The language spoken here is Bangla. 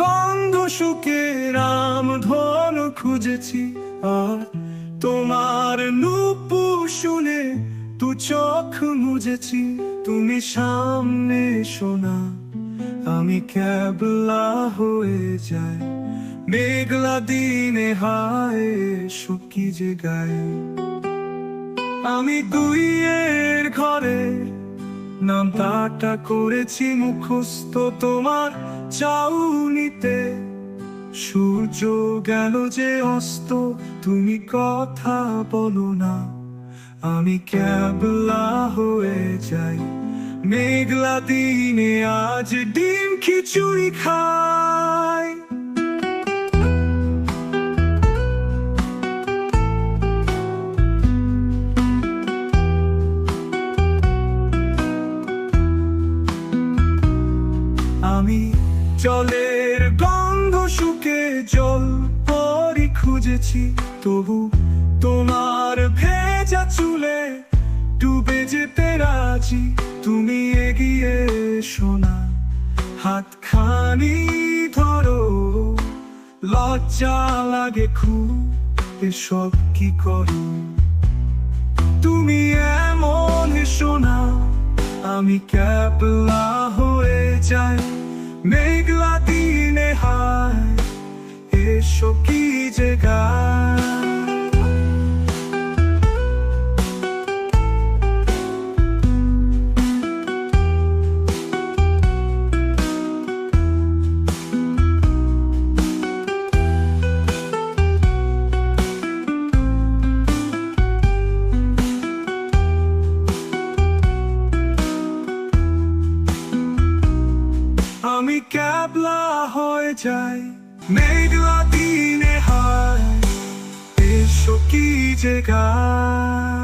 গন্ধ শুকে রামধনু খুঁজেছি, আর তোমার নুপু শুনে তু চোখ মুজেছি। তুমি সামনে শোনা, আমি ক্যাবলা হয়ে যাই। মেঘলা দিনে হায় শুকি যে গায়ে। আমি দুইয়ের ঘরে নামটা করেছি মুখস্থ তোমার চাউনিতে। সূর্য গেল যে অস্ত, তুমি কথা বলো না। আমি ক্যাবলা হয়ে যাই। মেঘলা দিনে আজ ডিম খিচুড়ি খাই। আমি জলের গন্ধ শুকে জল পরি খুঁজেছি, তবু তোমার ভেজা চুলে ডুবে যেতে রাজি। তুমি এগিয়ে শোনা, হাতখানি ধরো। লজ্জা লাগে খুব, এসব কি করো তুমি এমন শোনা। আমি ক্যাবলা হয়ে যাই। মেঘলা দিনে হায় এসো কি যে গায়। আমি ক্যাবলা হয়ে যাই। মেঘলা দিনে হায় এসো কি যে গায়।